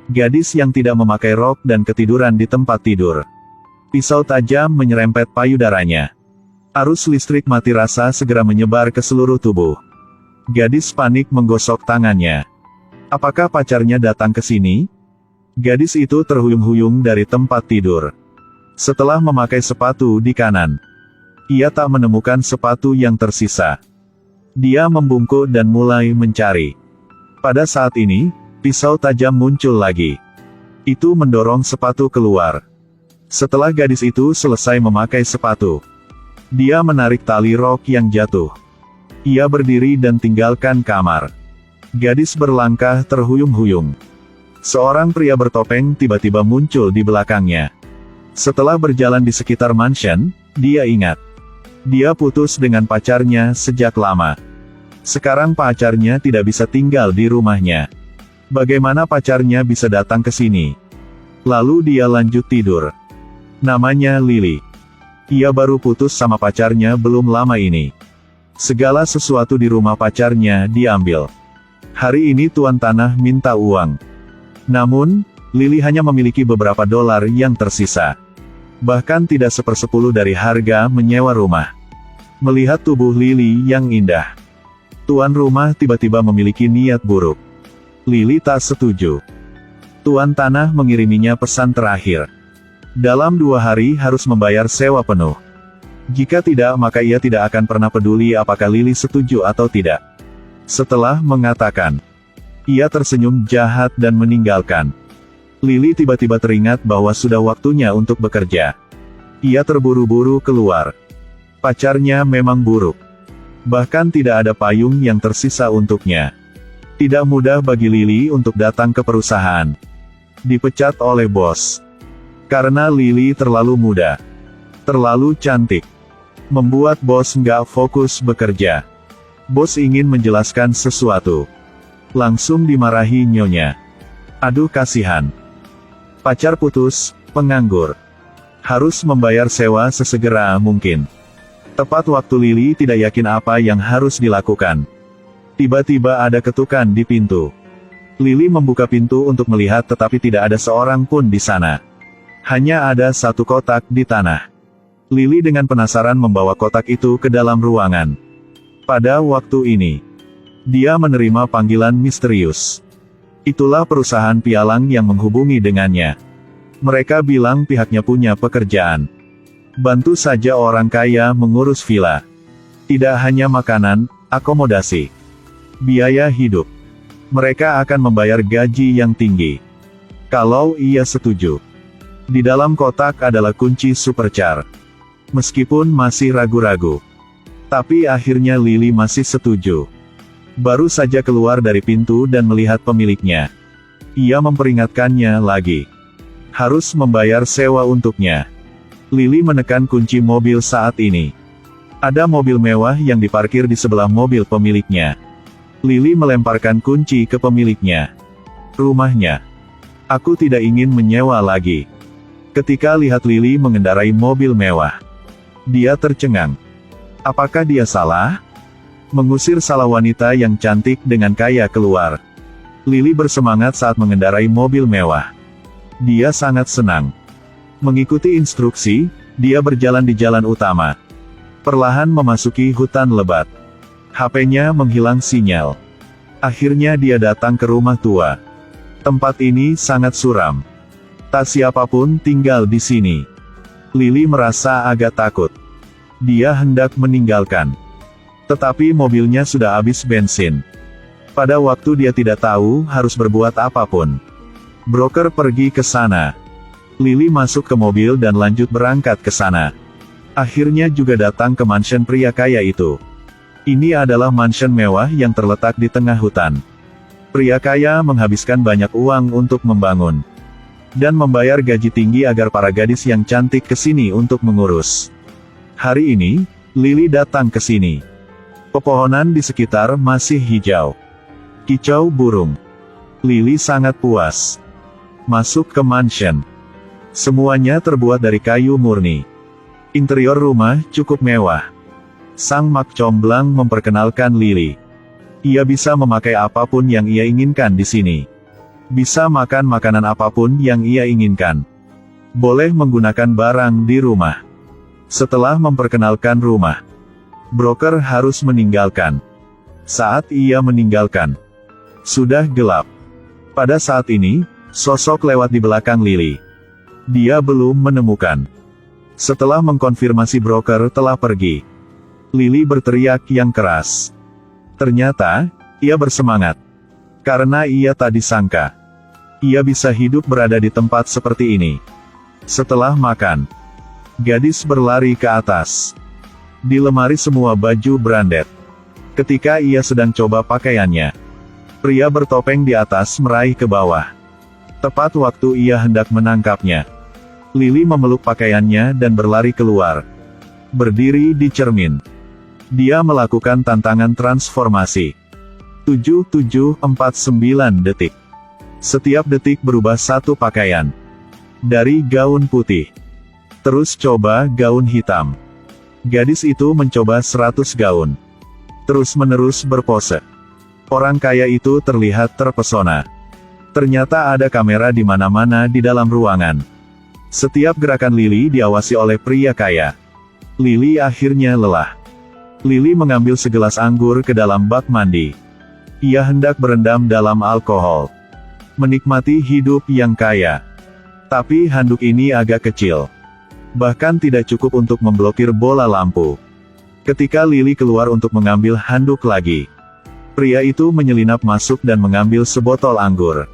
Gadis yang tidak memakai rok dan ketiduran di tempat tidur. Pisau tajam menyerempet payudaranya. Arus listrik mati rasa segera menyebar ke seluruh tubuh. Gadis panik menggosok tangannya. Apakah pacarnya datang ke sini? Gadis itu terhuyung-huyung dari tempat tidur. Setelah memakai sepatu di kanan, ia tak menemukan sepatu yang tersisa. Dia membungkuk dan mulai mencari. Pada saat ini, pisau tajam muncul lagi. Itu mendorong sepatu keluar. Setelah gadis itu selesai memakai sepatu, dia menarik tali rok yang jatuh. Ia berdiri dan tinggalkan kamar. Gadis berlangkah terhuyung-huyung. Seorang pria bertopeng tiba-tiba muncul di belakangnya. Setelah berjalan di sekitar mansion, dia ingat. Dia putus dengan pacarnya sejak lama. Sekarang pacarnya tidak bisa tinggal di rumahnya. Bagaimana pacarnya bisa datang ke sini? Lalu dia lanjut tidur. Namanya Lily. Ia baru putus sama pacarnya belum lama ini. Segala sesuatu di rumah pacarnya diambil. Hari ini tuan tanah minta uang. Namun, Lily hanya memiliki beberapa dolar yang tersisa. Bahkan tidak sepersepuluh dari harga menyewa rumah. Melihat tubuh Lily yang indah, tuan rumah tiba-tiba memiliki niat buruk. Lily tak setuju. Tuan tanah mengiriminya pesan terakhir. Dalam 2 hari harus membayar sewa penuh. Jika tidak maka ia tidak akan pernah peduli apakah Lily setuju atau tidak. Setelah mengatakan, ia tersenyum jahat dan meninggalkan. Lily tiba-tiba teringat bahwa sudah waktunya untuk bekerja. Ia terburu-buru keluar. Pacarnya memang buruk. Bahkan tidak ada payung yang tersisa untuknya. Tidak mudah bagi Lily untuk datang ke perusahaan. Dipecat oleh bos. Karena Lily terlalu muda. Terlalu cantik. Membuat bos nggak fokus bekerja. Bos ingin menjelaskan sesuatu. Langsung dimarahi nyonya. Aduh kasihan. Pacar putus, penganggur. Harus membayar sewa sesegera mungkin. Tepat waktu Lily tidak yakin apa yang harus dilakukan. Tiba-tiba ada ketukan di pintu. Lily membuka pintu untuk melihat tetapi tidak ada seorang pun di sana. Hanya ada satu kotak di tanah. Lily dengan penasaran membawa kotak itu ke dalam ruangan. Pada waktu ini, dia menerima panggilan misterius. Itulah perusahaan pialang yang menghubungi dengannya. Mereka bilang pihaknya punya pekerjaan. Bantu saja orang kaya mengurus villa. Tidak hanya makanan, akomodasi, biaya hidup. Mereka akan membayar gaji yang tinggi. Kalau ia setuju. Di dalam kotak adalah kunci supercar. Meskipun masih ragu-ragu. Tapi akhirnya Lily masih setuju. Baru saja keluar dari pintu dan melihat pemiliknya. Ia memperingatkannya lagi. Harus membayar sewa untuknya. Lily menekan kunci mobil saat ini. Ada mobil mewah yang diparkir di sebelah mobil pemiliknya. Lily melemparkan kunci ke pemiliknya. Rumahnya. Aku tidak ingin menyewa lagi. Ketika lihat Lily mengendarai mobil mewah, dia tercengang. Apakah dia salah? Mengusir salah wanita yang cantik dengan kaya keluar. Lily bersemangat saat mengendarai mobil mewah. Dia sangat senang. Mengikuti instruksi, dia berjalan di jalan utama. Perlahan memasuki hutan lebat. HP-nya menghilang sinyal. Akhirnya dia datang ke rumah tua. Tempat ini sangat suram. Tak siapapun tinggal di sini. Lily merasa agak takut. Dia hendak meninggalkan. Tetapi mobilnya sudah habis bensin. Pada waktu dia tidak tahu harus berbuat apapun. Broker pergi ke sana. Lily masuk ke mobil dan lanjut berangkat ke sana. Akhirnya juga datang ke mansion pria kaya itu. Ini adalah mansion mewah yang terletak di tengah hutan. Pria kaya menghabiskan banyak uang untuk membangun. Dan membayar gaji tinggi agar para gadis yang cantik ke sini untuk mengurus. Hari ini, Lily datang ke sini. Pepohonan di sekitar masih hijau. Kicau burung. Lily sangat puas. Masuk ke mansion. Semuanya terbuat dari kayu murni. Interior rumah cukup mewah. Sang mak comblang memperkenalkan Lily. Ia bisa memakai apapun yang ia inginkan di sini. Bisa makan makanan apapun yang ia inginkan. Boleh menggunakan barang di rumah. Setelah memperkenalkan rumah, broker harus meninggalkan. Saat ia meninggalkan, sudah gelap. Pada saat ini, sosok lewat di belakang Lily. Dia belum menemukan. Setelah mengkonfirmasi broker telah pergi, Lily berteriak yang keras. Ternyata, ia bersemangat. Karena ia tak disangka, ia bisa hidup berada di tempat seperti ini. Setelah makan, gadis berlari ke atas. Di lemari semua baju branded. Ketika ia sedang coba pakaiannya, pria bertopeng di atas meraih ke bawah. Tepat waktu ia hendak menangkapnya, Lily memeluk pakaiannya dan berlari keluar. Berdiri di cermin, dia melakukan tantangan transformasi. 7749 detik. Setiap detik berubah satu pakaian. Dari gaun putih, terus coba gaun hitam. Gadis itu mencoba 100 gaun. Terus-menerus berpose. Orang kaya itu terlihat terpesona. Ternyata ada kamera di mana-mana di dalam ruangan. Setiap gerakan Lily diawasi oleh pria kaya. Lily akhirnya lelah. Lily mengambil segelas anggur ke dalam bak mandi. Ia hendak berendam dalam alkohol. Menikmati hidup yang kaya. Tapi handuk ini agak kecil. Bahkan tidak cukup untuk memblokir bola lampu. Ketika Lily keluar untuk mengambil handuk lagi, pria itu menyelinap masuk dan mengambil sebotol anggur.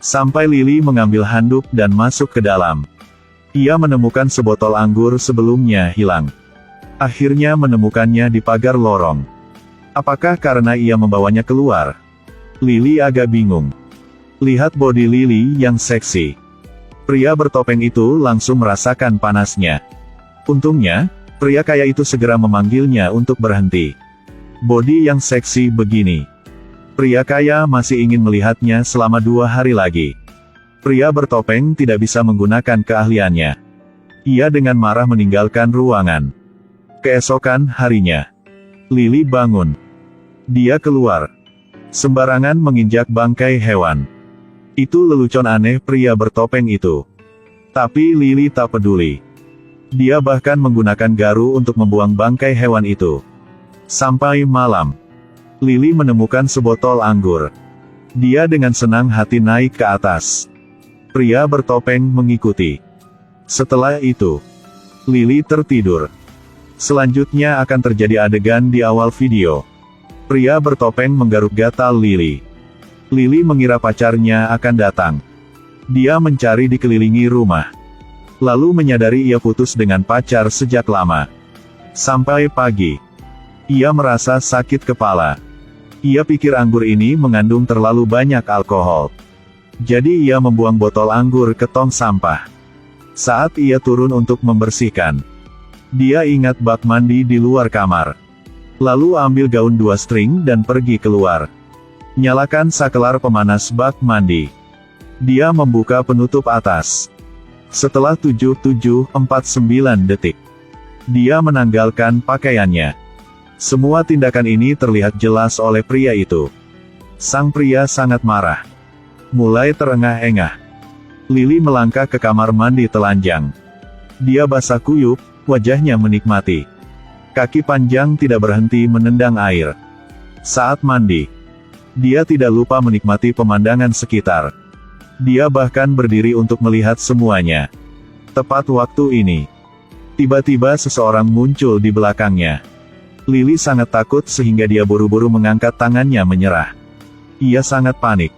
Sampai Lily mengambil handuk dan masuk ke dalam, ia menemukan sebotol anggur sebelumnya hilang. Akhirnya menemukannya di pagar lorong. Apakah karena ia membawanya keluar? Lily agak bingung. Lihat bodi Lily yang seksi. Pria bertopeng itu langsung merasakan panasnya. Untungnya, pria kaya itu segera memanggilnya untuk berhenti. Bodi yang seksi begini. Pria kaya masih ingin melihatnya selama 2 hari lagi. Pria bertopeng tidak bisa menggunakan keahliannya. Ia dengan marah meninggalkan ruangan. Keesokan harinya, Lily bangun. Dia keluar. Sembarangan menginjak bangkai hewan. Itu lelucon aneh pria bertopeng itu. Tapi Lily tak peduli. Dia bahkan menggunakan garu untuk membuang bangkai hewan itu. Sampai malam, Lily menemukan sebotol anggur. Dia dengan senang hati naik ke atas. Pria bertopeng mengikuti. Setelah itu, Lily tertidur. Selanjutnya akan terjadi adegan di awal video. Pria bertopeng menggaruk gatal Lily. Lily mengira pacarnya akan datang. Dia mencari dikelilingi rumah. Lalu menyadari ia putus dengan pacar sejak lama. Sampai pagi, ia merasa sakit kepala. Ia pikir anggur ini mengandung terlalu banyak alkohol. Jadi ia membuang botol anggur ke tong sampah. Saat ia turun untuk membersihkan, dia ingat bak mandi di luar kamar. Lalu ambil gaun 2 string dan pergi keluar. Nyalakan sakelar pemanas bak mandi. Dia membuka penutup atas. Setelah 7749 detik, dia menanggalkan pakaiannya. Semua tindakan ini terlihat jelas oleh pria itu. Sang pria sangat marah. Mulai terengah-engah, Lily melangkah ke kamar mandi telanjang. Dia basah kuyup, wajahnya menikmati. Kaki panjang tidak berhenti menendang air. Saat mandi, dia tidak lupa menikmati pemandangan sekitar. Dia bahkan berdiri untuk melihat semuanya. Tepat waktu ini, tiba-tiba seseorang muncul di belakangnya. Lily sangat takut sehingga dia buru-buru mengangkat tangannya menyerah. Ia sangat panik.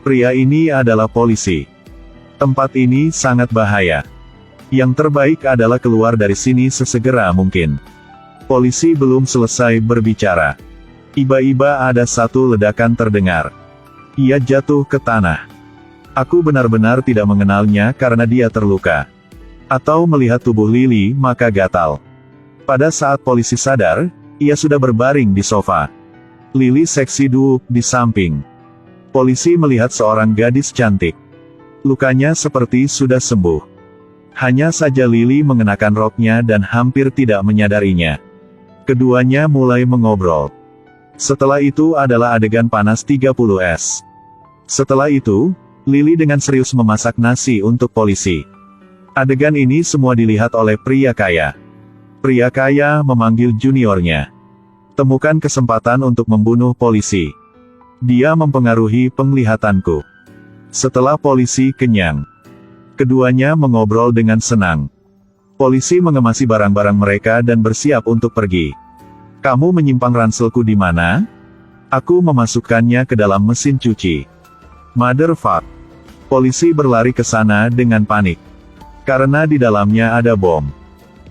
Pria ini adalah polisi. Tempat ini sangat bahaya. Yang terbaik adalah keluar dari sini sesegera mungkin. Polisi belum selesai berbicara. Tiba-tiba ada satu ledakan terdengar. Ia jatuh ke tanah. Aku benar-benar tidak mengenalnya karena dia terluka. Atau melihat tubuh Lily maka gatal. Pada saat polisi sadar, ia sudah berbaring di sofa. Lily seksi duduk di samping. Polisi melihat seorang gadis cantik. Lukanya seperti sudah sembuh. Hanya saja Lily mengenakan roknya dan hampir tidak menyadarinya. Keduanya mulai mengobrol. Setelah itu adalah adegan panas 30S. Setelah itu, Lily dengan serius memasak nasi untuk polisi. Adegan ini semua dilihat oleh pria kaya. Pria kaya memanggil juniornya. Temukan kesempatan untuk membunuh polisi. Dia mempengaruhi penglihatanku. Setelah polisi kenyang, keduanya mengobrol dengan senang. Polisi mengemasi barang-barang mereka dan bersiap untuk pergi. Kamu menyimpang ranselku di mana? Aku memasukkannya ke dalam mesin cuci. Motherfuck. Polisi berlari ke sana dengan panik. Karena di dalamnya ada bom.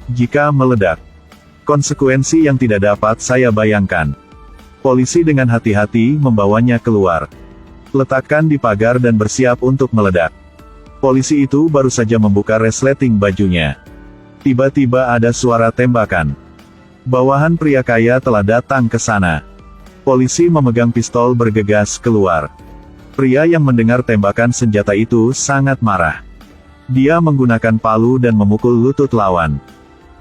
Jika meledak, konsekuensi yang tidak dapat saya bayangkan. Polisi dengan hati-hati membawanya keluar. Letakkan di pagar dan bersiap untuk meledak. Polisi itu baru saja membuka resleting bajunya. Tiba-tiba ada suara tembakan. Bawahan pria kaya telah datang ke sana. Polisi memegang pistol bergegas keluar. Pria yang mendengar tembakan senjata itu sangat marah. Dia menggunakan palu dan memukul lutut lawan.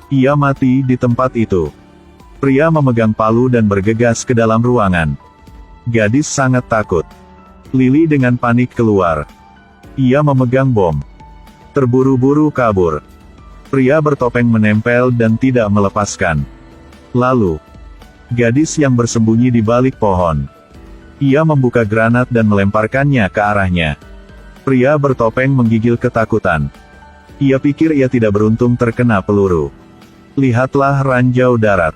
Ia mati di tempat itu. Pria memegang palu dan bergegas ke dalam ruangan. Gadis sangat takut. Lily dengan panik keluar. Ia memegang bom. Terburu-buru kabur. Pria bertopeng menempel dan tidak melepaskan. Lalu, gadis yang bersembunyi di balik pohon. Ia membuka granat dan melemparkannya ke arahnya. Pria bertopeng menggigil ketakutan. Ia pikir ia tidak beruntung terkena peluru. Lihatlah ranjau darat.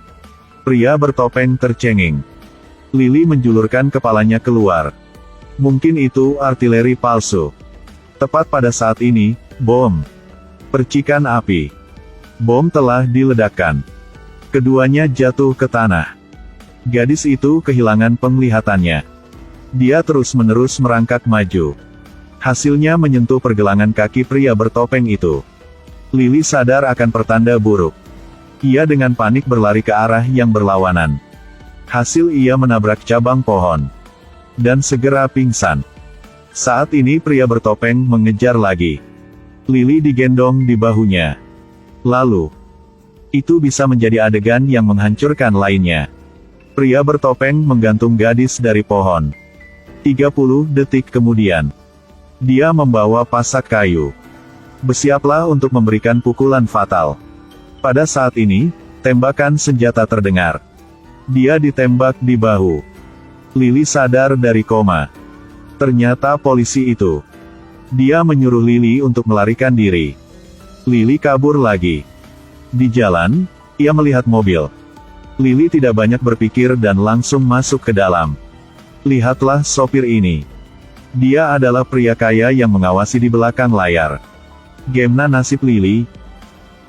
Pria bertopeng tercenging. Lily menjulurkan kepalanya keluar. Mungkin itu artileri palsu. Tepat pada saat ini, bom. Percikan api. Bom telah diledakkan. Keduanya jatuh ke tanah. Gadis itu kehilangan penglihatannya. Dia terus-menerus merangkak maju. Hasilnya menyentuh pergelangan kaki pria bertopeng itu. Lily sadar akan pertanda buruk. Ia dengan panik berlari ke arah yang berlawanan. Hasil ia menabrak cabang pohon. Dan segera pingsan. Saat ini pria bertopeng mengejar lagi. Lily digendong di bahunya. Lalu, itu bisa menjadi adegan yang menghancurkan lainnya. Pria bertopeng menggantung gadis dari pohon. 30 detik kemudian, dia membawa pasak kayu. Bersiaplah untuk memberikan pukulan fatal. Pada saat ini, tembakan senjata terdengar. Dia ditembak di bahu. Lily sadar dari koma. Ternyata polisi itu. Dia menyuruh Lily untuk melarikan diri. Lily kabur lagi. Di jalan, ia melihat mobil. Lily tidak banyak berpikir dan langsung masuk ke dalam. Lihatlah sopir ini. Dia adalah pria kaya yang mengawasi di belakang layar. Gimana nasib Lily?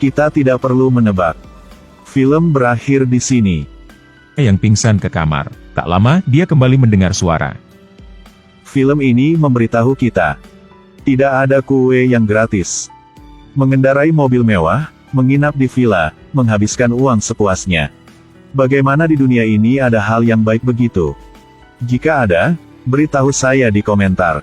Kita tidak perlu menebak. Film berakhir di sini. Yang pingsan ke kamar. Tak lama, dia kembali mendengar suara. Film ini memberitahu kita. Tidak ada kue yang gratis. Mengendarai mobil mewah, menginap di villa, menghabiskan uang sepuasnya. Bagaimana di dunia ini ada hal yang baik begitu? Jika ada, beritahu saya di komentar.